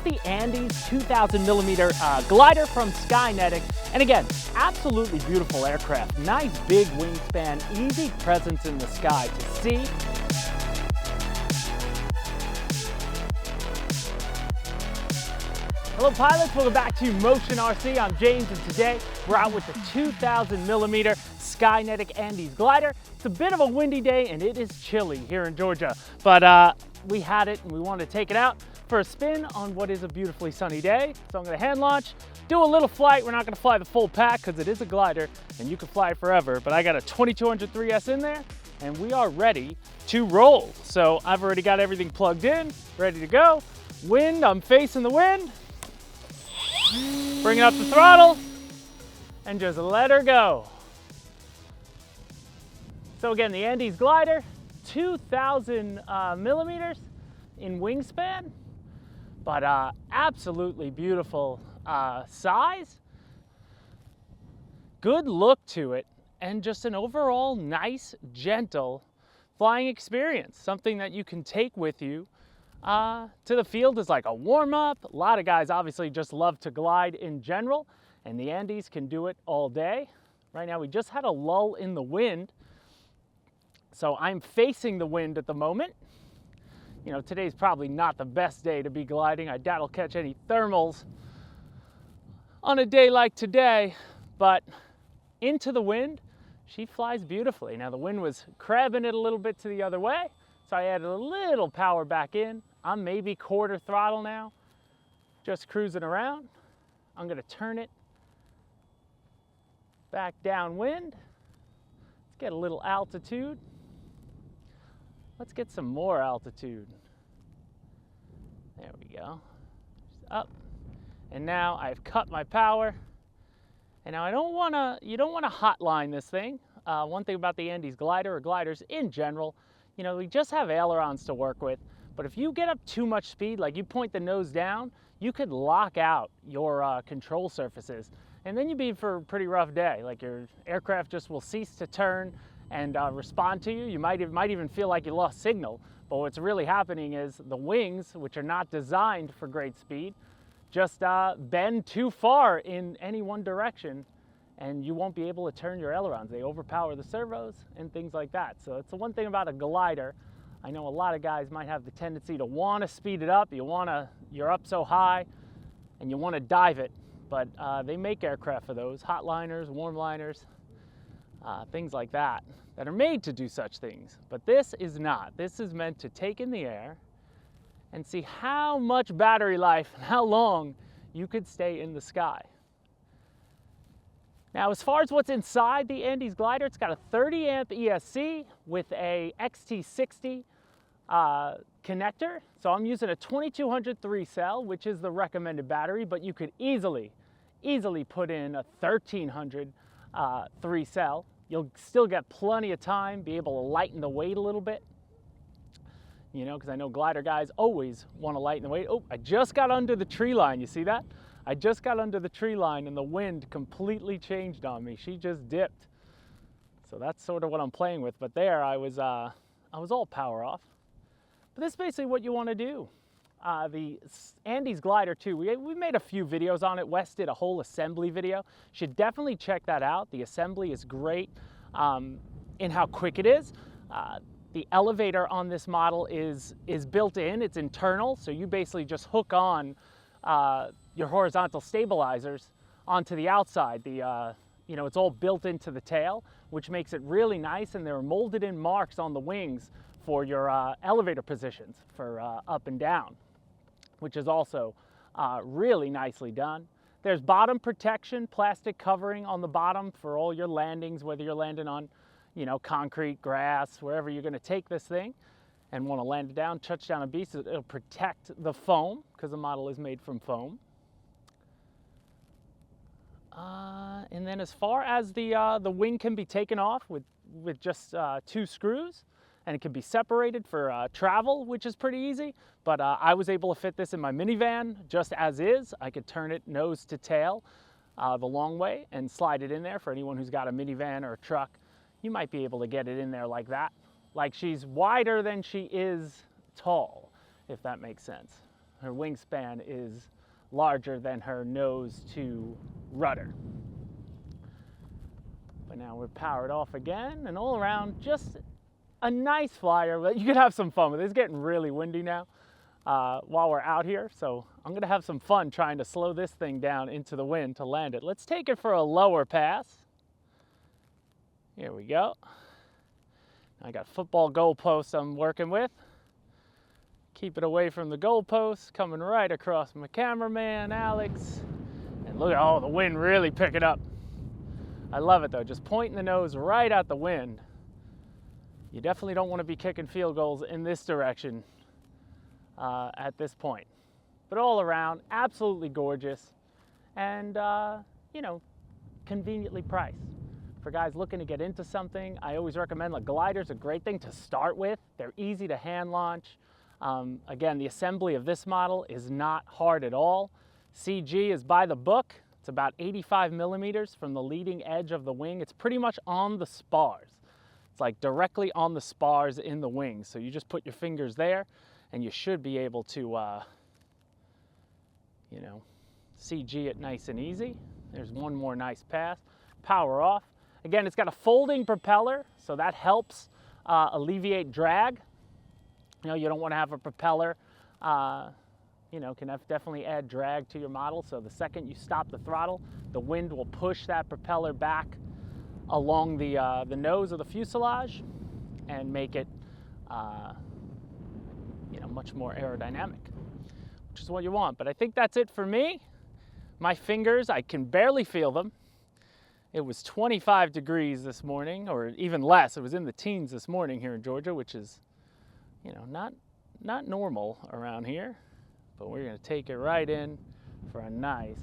the Andes 2000 millimeter glider from Skynetic. And again, absolutely beautiful aircraft. Nice big wingspan, easy presence in the sky to see. Hello pilots, welcome back to Motion RC. I'm James and today we're out with the 2000 millimeter Skynetic Andes glider. It's a bit of a windy day and it is chilly here in Georgia, but we had it and we wanted to take it out for a spin on what is a beautifully sunny day. So I'm going to hand launch, do a little flight. We're not going to fly the full pack because it is a glider and you can fly it forever, but I got a 2200 3S in there and we are ready to roll. So I've already got everything plugged in, ready to go. Wind, I'm facing the wind. Bringing up the throttle and just let her go. So again, the Andes glider, 2000 millimeters in wingspan, but absolutely beautiful size, good look to it, and just an overall nice, gentle flying experience. Something that you can take with you to the field as like a warm-up. A lot of guys obviously just love to glide in general, and the Andes can do it all day. Right now we just had a lull in the wind, so I'm facing the wind at the moment. You know, today's probably not the best day to be gliding. I doubt I'll catch any thermals on a day like today, but into the wind, she flies beautifully. Now the wind was crabbing it a little bit to the other way, so I added a little power back in. I'm maybe quarter throttle now, just cruising around. I'm gonna turn it back downwind. Let's get a little altitude. Let's get some more altitude. There we go. Just up. And now I've cut my power. And now you don't wanna hotline this thing. One thing about the Andes glider or gliders in general, you know, we just have ailerons to work with. But if you get up too much speed, like you point the nose down, you could lock out your control surfaces. And then you'd be for a pretty rough day. Like your aircraft just will cease to turn and respond to you. You might even feel like you lost signal. But what's really happening is the wings, which are not designed for great speed, just bend too far in any one direction and you won't be able to turn your ailerons. They overpower the servos and things like that. So it's the one thing about a glider. I know a lot of guys might have the tendency to want to speed it up. You're up so high and you want to dive it, but they make aircraft for those, hotliners, warmliners, things like that are made to do such things. But this is not. This is meant to take in the air and see how much battery life and how long you could stay in the sky. Now, as far as what's inside the Andes glider, it's got a 30 amp ESC with a XT60 connector. So I'm using a 2200 3-cell, which is the recommended battery, but you could easily put in a 1300 3-cell. You'll still get plenty of time, be able to lighten the weight a little bit. You know, because I know glider guys always want to lighten the weight. Oh, I just got under the tree line, you see that? I just got under the tree line and the wind completely changed on me. She just dipped. So that's sort of what I'm playing with. But there I was all power off. But this is basically what you want to do. The Andes glider too, we made a few videos on it. Wes did a whole assembly video. Should definitely check that out. The assembly is great in how quick it is. The elevator on this model is built in, it's internal. So you basically just hook on your horizontal stabilizers onto the outside. You know, it's all built into the tail, which makes it really nice, and there are molded in marks on the wings for your elevator positions for up and down, which is also really nicely done. There's bottom protection, plastic covering on the bottom for all your landings, whether you're landing on, you know, concrete, grass, wherever you're gonna take this thing and wanna land it down, touch down a beast, it'll protect the foam because the model is made from foam. And then as far as the wing can be taken off with just 2 screws, and it can be separated for travel, which is pretty easy. But I was able to fit this in my minivan just as is. I could turn it nose to tail the long way and slide it in there. For anyone who's got a minivan or a truck, you might be able to get it in there like that. Like she's wider than she is tall, if that makes sense. Her wingspan is larger than her nose to rudder. But now we're powered off again, and all around just a nice flyer, but you could have some fun with it. It's getting really windy now while we're out here, so I'm gonna have some fun trying to slow this thing down into the wind to land it. Let's take it for a lower pass. Here we go. I got football goalposts I'm working with. Keep it away from the goalposts, coming right across my cameraman, Alex. And look at, oh, the wind really picking up. I love it though, just pointing the nose right at the wind. You definitely don't want to be kicking field goals in this direction at this point. But all around, absolutely gorgeous and, you know, conveniently priced. For guys looking to get into something, I always recommend a glider's a great thing to start with. They're easy to hand launch. Again, the assembly of this model is not hard at all. CG is by the book. It's about 85 millimeters from the leading edge of the wing. It's pretty much on the spars. It's like directly on the spars in the wing. So you just put your fingers there and you should be able to, you know, CG it nice and easy. There's one more nice pass. Power off. Again, it's got a folding propeller, so that helps alleviate drag. You know, you don't want to have a propeller, you know, can definitely add drag to your model. So the second you stop the throttle, the wind will push that propeller back along the nose of the fuselage and make it, you know, much more aerodynamic, which is what you want. But I think that's it for me. My fingers, I can barely feel them. It was 25 degrees this morning, or even less. It was in the teens this morning here in Georgia, which is, you know, not normal around here. But we're gonna take it right in for a nice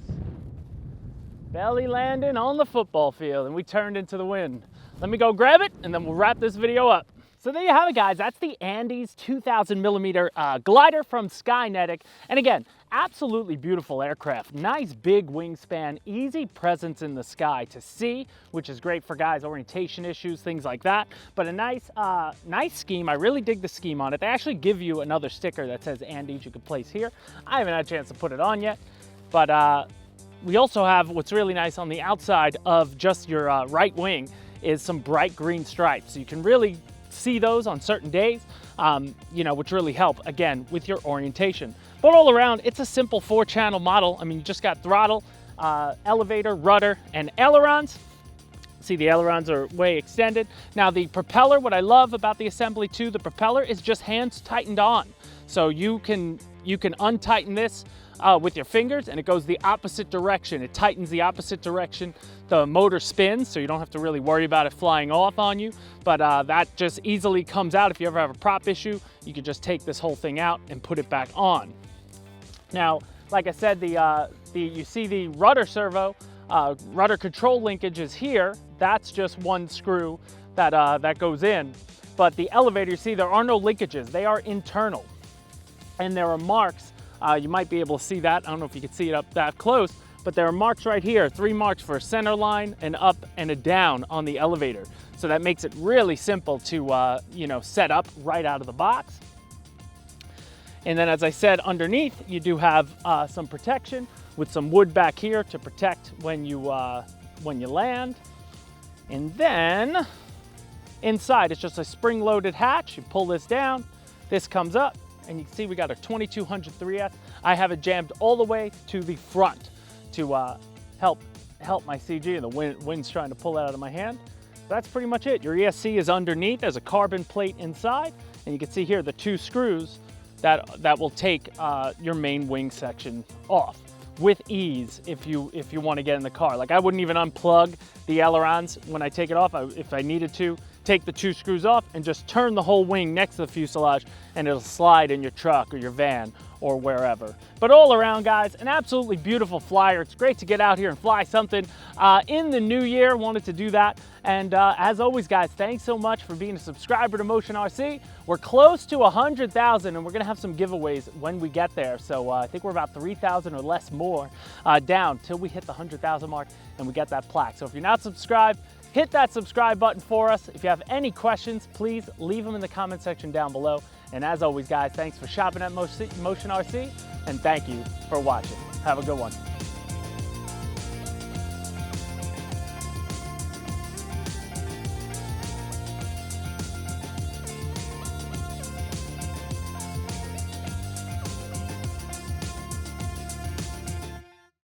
belly landing on the football field, and we turned into the wind. Let me go grab it, and then we'll wrap this video up. So there you have it, guys. That's the Andes 2,000 millimeter glider from Skynetic. And again, absolutely beautiful aircraft. Nice big wingspan, easy presence in the sky to see, which is great for guys' orientation issues, things like that. But a nice scheme. I really dig the scheme on it. They actually give you another sticker that says Andes you can place here. I haven't had a chance to put it on yet, but we also have what's really nice on the outside of just your right wing is some bright green stripes. So you can really see those on certain days, you know, which really help, again, with your orientation. But all around, it's a simple 4-channel model. I mean, you just got throttle, elevator, rudder, and ailerons. See, the ailerons are way extended. Now, the propeller, what I love about the assembly too, the propeller is just hands tightened on. So you can untighten this with your fingers, and it goes the opposite direction. It tightens the opposite direction. The motor spins, so you don't have to really worry about it flying off on you. But that just easily comes out. If you ever have a prop issue, you can just take this whole thing out and put it back on. Now, like I said, you see the rudder servo, rudder control linkage is here. That's just one screw that goes in. But the elevator, you see, there are no linkages. They are internal. And there are marks. You might be able to see that. I don't know if you can see it up that close, but there are marks right here, 3 marks for a center line, an up and a down on the elevator. So that makes it really simple to you know, set up right out of the box. And then, as I said, underneath you do have some protection with some wood back here to protect when you land. And then inside it's just a spring-loaded hatch. You pull this down, this comes up, and you can see we got a 2200 3S. I have it jammed all the way to the front to help my CG, and the wind's trying to pull that out of my hand. That's pretty much it. Your ESC is underneath. There's a carbon plate inside, and you can see here the 2 screws that will take your main wing section off with ease if you want to get in the car. Like, I wouldn't even unplug the ailerons when I take it off. If I needed to, take the 2 screws off and just turn the whole wing next to the fuselage, and it'll slide in your truck or your van or wherever. But all around, guys, an absolutely beautiful flyer. It's great to get out here and fly something in the new year. Wanted to do that. And as always, guys, thanks so much for being a subscriber to Motion RC. We're close to 100,000, and we're gonna have some giveaways when we get there. So I think we're about 3,000 or less more down till we hit the 100,000 mark and we get that plaque. So if you're not subscribed, hit that subscribe button for us. If you have any questions, please leave them in the comment section down below. And as always, guys, thanks for shopping at Motion RC, and thank you for watching. Have a good one.